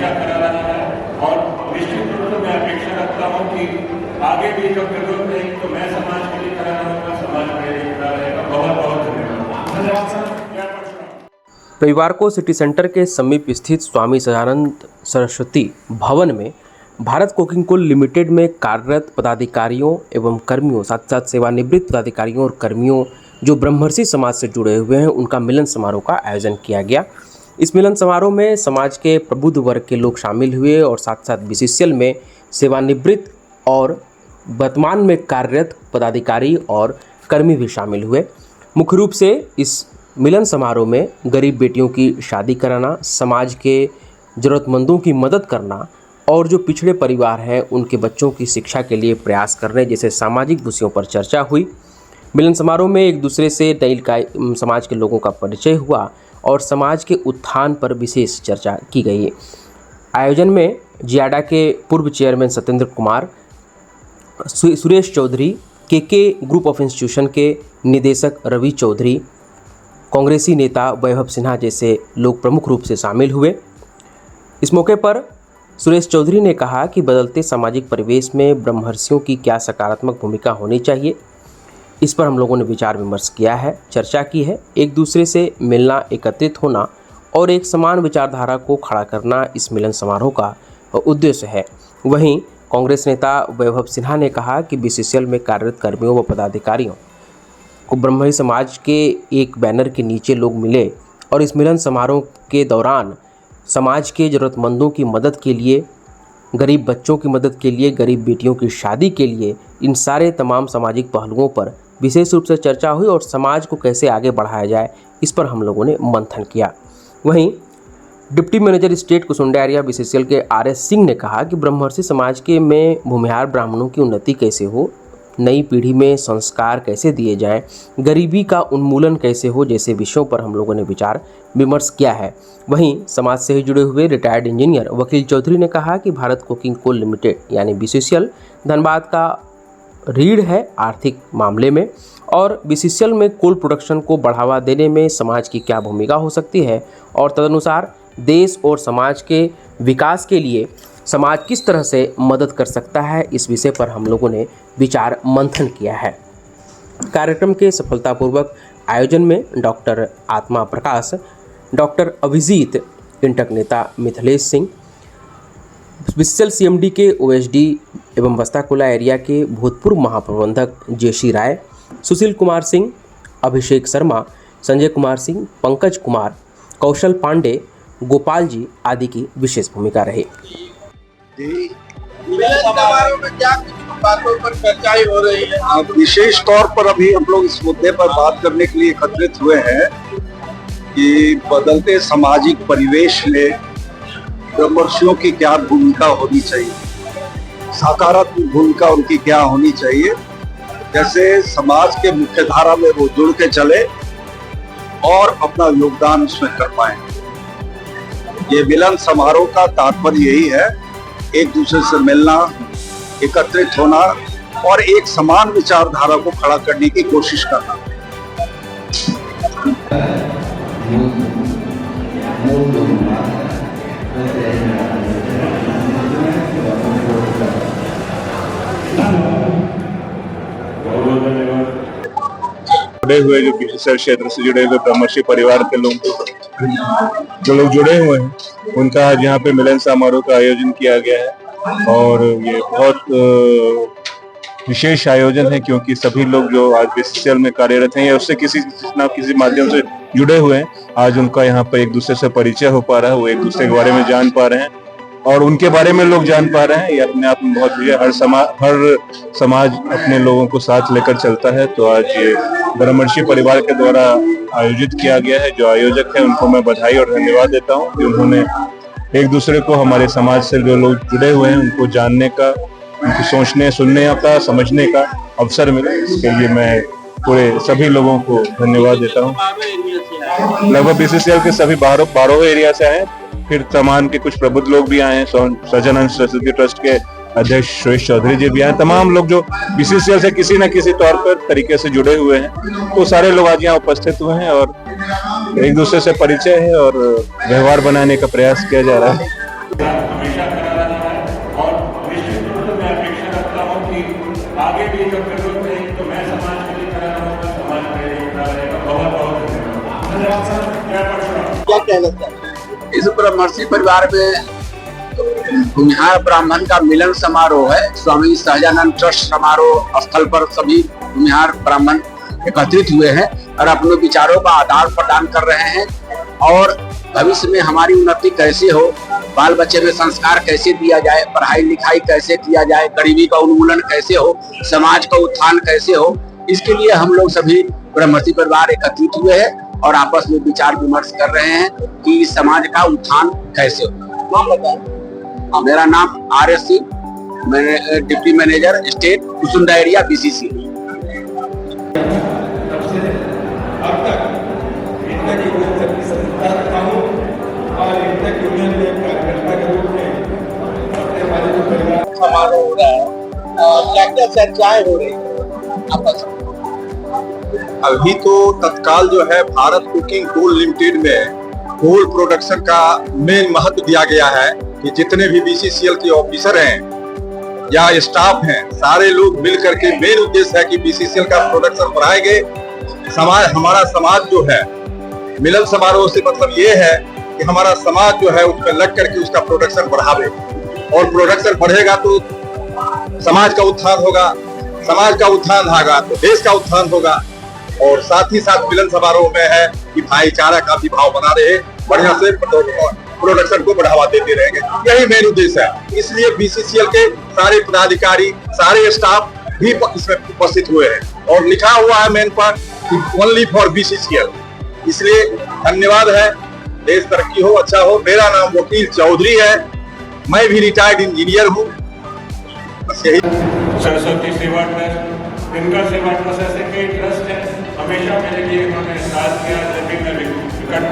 अपेक्षा करा रहा है और निश्चित रूप से मैं अपेक्षा रखता हूँ कि आगे भी जब जरूरत रहेगी तो मैं समाज के लिए खड़ा रहूँगा, समाज मेरे लिए खड़ा रहेगा। बहुत बहुत धन्यवाद। रविवार को सिटी सेंटर के समीप स्थित स्वामी सदानंद सरस्वती भवन में भारत कोकिंग कोल लिमिटेड में कार्यरत पदाधिकारियों एवं कर्मियों, साथ साथ सेवानिवृत्त पदाधिकारियों और कर्मियों जो ब्रह्मर्षि समाज से जुड़े हुए हैं, उनका मिलन समारोह का आयोजन किया गया। इस मिलन समारोह में समाज के प्रबुद्ध वर्ग के लोग शामिल हुए और साथ साथ बीसीसीएल में सेवानिवृत्त और वर्तमान में कार्यरत पदाधिकारी और कर्मी भी शामिल हुए। मुख्य रूप से इस मिलन समारोह में गरीब बेटियों की शादी कराना, समाज के ज़रूरतमंदों की मदद करना और जो पिछड़े परिवार हैं उनके बच्चों की शिक्षा के लिए प्रयास करने जैसे सामाजिक विषयों पर चर्चा हुई। मिलन समारोह में एक दूसरे से नई समाज के लोगों का परिचय हुआ और समाज के उत्थान पर विशेष चर्चा की गई। आयोजन में जियाडा के पूर्व चेयरमैन सत्येंद्र कुमार, सुरेश चौधरी, के ग्रुप ऑफ इंस्टीट्यूशन के निदेशक रवि चौधरी, कांग्रेसी नेता वैभव सिन्हा जैसे लोग प्रमुख रूप से शामिल हुए। इस मौके पर सुरेश चौधरी ने कहा कि बदलते सामाजिक परिवेश में ब्रह्मर्षियों की क्या सकारात्मक भूमिका होनी चाहिए, इस पर हम लोगों ने विचार विमर्श किया है, चर्चा की है। एक दूसरे से मिलना, एकत्रित होना और एक समान विचारधारा को खड़ा करना इस मिलन समारोह का उद्देश्य है। वहीं कांग्रेस नेता वैभव सिन्हा ने कहा कि बीसीसीएल में कार्यरत कर्मियों व पदाधिकारियों को ब्रह्मर्षि समाज के एक बैनर के नीचे लोग मिले और इस मिलन समारोह के दौरान समाज के ज़रूरतमंदों की मदद के लिए, गरीब बच्चों की मदद के लिए, गरीब बेटियों की शादी के लिए, इन सारे तमाम सामाजिक पहलुओं पर विशेष रूप से चर्चा हुई और समाज को कैसे आगे बढ़ाया जाए, इस पर हम लोगों ने मंथन किया। वहीं deputy manager state Kusunda area BCCL के आरएस सिंह ने कहा कि ब्रह्मर्षि समाज के में भूमिहार ब्राह्मणों की उन्नति कैसे हो, नई पीढ़ी में संस्कार कैसे दिए जाएं, गरीबी का उन्मूलन कैसे हो जैसे विषयों पर हम लोगों ने विचार विमर्श किया है। वहीं समाज से ही जुड़े हुए रिटायर्ड इंजीनियर वकील चौधरी ने कहा कि भारत कोकिंग कोल लिमिटेड यानी बीसीसीएल धनबाद का रीढ़ है आर्थिक मामले में और बीसीसीएल में कोल प्रोडक्शन को बढ़ावा देने में समाज की क्या भूमिका हो सकती है और तदनुसार देश और समाज के विकास के लिए समाज किस तरह से मदद कर सकता है, इस विषय पर हम लोगों ने विचार मंथन किया है। कार्यक्रम के सफलतापूर्वक आयोजन में डॉक्टर आत्मा प्रकाश, डॉक्टर अभिजीत, इंटक नेता मिथिलेश सिंह, बीसीसीएल सीएमडी के ओएसडी एवं बस्ताकुला एरिया के भूतपूर्व महाप्रबंधक जेसी राय, सुशील कुमार सिंह, अभिषेक शर्मा, संजय कुमार सिंह, पंकज कुमार, कौशल पांडे, गोपाल जी आदि की विशेष भूमिका रही। बातों पर चर्चाएं हो रही है। विशेष तौर पर अभी हम लोग इस मुद्दे पर बात करने के लिए एकत्रित हुए हैं कि बदलते सामाजिक परिवेश में ब्रह्मर्षियों की क्या भूमिका होनी चाहिए, सकारात्मक भूमिका उनकी क्या होनी चाहिए, जैसे समाज के मुख्य धारा में वो जुड़ के चले और अपना योगदान उसमें कर पाए। ये मिलन समारोह का तात्पर्य यही है, एक दूसरे से मिलना, एकत्रित होना और एक समान विचारधारा को खड़ा करने की कोशिश करना। जुड़े हुए जो बीसीसीएल क्षेत्र से जुड़े हुए ब्रह्मर्षि परिवार के लोग जो लोग जुड़े हुए हैं, उनका आज यहाँ पे मिलन समारोह का आयोजन किया गया है और ये बहुत विशेष आयोजन है क्योंकि सभी लोग जो आज बीसीसीएल में कार्यरत हैं या उससे किसी न किसी माध्यम से जुड़े हुए हैं, आज उनका यहाँ पर एक दूसरे से परिचय हो पा रहा है, वो एक दूसरे के बारे में जान पा रहे हैं और उनके बारे में लोग जान पा रहे हैं। ये अपने आप में बहुत बढ़िया। हर समाज अपने लोगों को साथ लेकर चलता है, तो आज ये ब्रह्मर्षि परिवार के द्वारा आयोजित किया गया है। जो आयोजक है उनको मैं बधाई और धन्यवाद देता हूँ कि उन्होंने एक दूसरे को, हमारे समाज से जो लोग जुड़े हुए हैं उनको जानने का, उनको सोचने सुनने का, समझने का अवसर मिला। इसके लिए मैं पूरे सभी लोगों को धन्यवाद देता हूँ। लगभग बीसीसीएल के सभी 12 एरिया से आए, फिर तमाम के कुछ प्रबुद्ध लोग भी आए हैं। सदानंद सरस्वती ट्रस्ट के अध्यक्ष सुरेश चौधरी जी भी आए। तमाम लोग जो बीसीसीएल से किसी न किसी तौर पर तरीके से जुड़े हुए हैं, तो सारे लोग आज यहाँ उपस्थित हुए हैं और एक दूसरे से परिचय है और व्यवहार बनाने का प्रयास किया जा रहा है। हमेशा करा रहा है और निश्चित रूप से मैं अपेक्षा रखता हूँ कि आगे भी जब जरूरत रहेगी तो मैं समाज के लिए खड़ा रहूँगा, समाज मेरे लिए खड़ा रहेगा। बहुत बहुत धन्यवाद। जय परशुराम। क्या कहना चाहिए? इस ब्रह्मर्षि परिवार में भूमिहार ब्राह्मण का मिलन समारोह है। स्वामी सहजानंद ट्रस्ट समारोह स्थल पर सभी भूमिहार ब्राह्मण एकत्रित हुए हैं और अपने विचारों का आदान प्रदान कर रहे हैं और भविष्य में हमारी उन्नति कैसे हो, बाल बच्चे में संस्कार कैसे दिया जाए, पढ़ाई लिखाई कैसे किया जाए, गरीबी का उन्मूलन कैसे हो, समाज का उत्थान कैसे हो, इसके लिए हम लोग सभी ब्रह्मर्षि परिवार एकत्रित हुए हैं और आपस में विचार विमर्श कर रहे हैं कि इस समाज का उत्थान कैसे हो। नाम बताएं। मेरा नाम RS सिंह, मैं deputy manager state Kusunda area BCC। अब तक इंटक यूनियन सर्विस संस्था रखा हूँ और इंटक यूनियन में कार्यकर्ता के रूप में अपने हमारे जो परिवार समारोह हो रहा है, क्या क्या चर्चाएं हो रही है आपस में? अभी तो तत्काल जो है भारत कुकिंग कोल लिमिटेड में कोल प्रोडक्शन का मेन महत्व दिया गया है कि जितने भी BCCL के ऑफिसर हैं या स्टाफ हैं, सारे लोग मिल करके मेन उद्देश्य है कि BCCL का प्रोडक्शन बढ़ाएंगे। हमारा समाज जो है मिलन समारोह से मतलब ये है कि हमारा समाज जो है उसमें लग करके उसका प्रोडक्शन बढ़ावे और प्रोडक्शन बढ़ेगा तो समाज का उत्थान होगा, समाज का उत्थान होगा तो देश का उत्थान होगा और साथ ही साथ मिलन समारोह में है कि भाईचारा का भी भाव बना रहे, बढ़िया से प्रोडक्शन को बढ़ावा देते रहेंगे, यही मेन उद्देश्य है। इसलिए BCCL के सारे पदाधिकारी, सारे स्टाफ भी इसमें उपस्थित हुए हैं और लिखा हुआ है मेन पर ओनली फॉर BCCL। इसलिए धन्यवाद है। देश तरक्की हो, अच्छा हो। मेरा नाम वकील चौधरी है, मैं भी रिटायर्ड इंजीनियर हूँ। बस यही। सरस्वती सेवा ट्रस्ट, इनका सेवा ट्रस्ट ऐसे कई ट्रस्ट है, हमेशा मेरे लिए इन्होंने साथ किया जब भी मैं विकट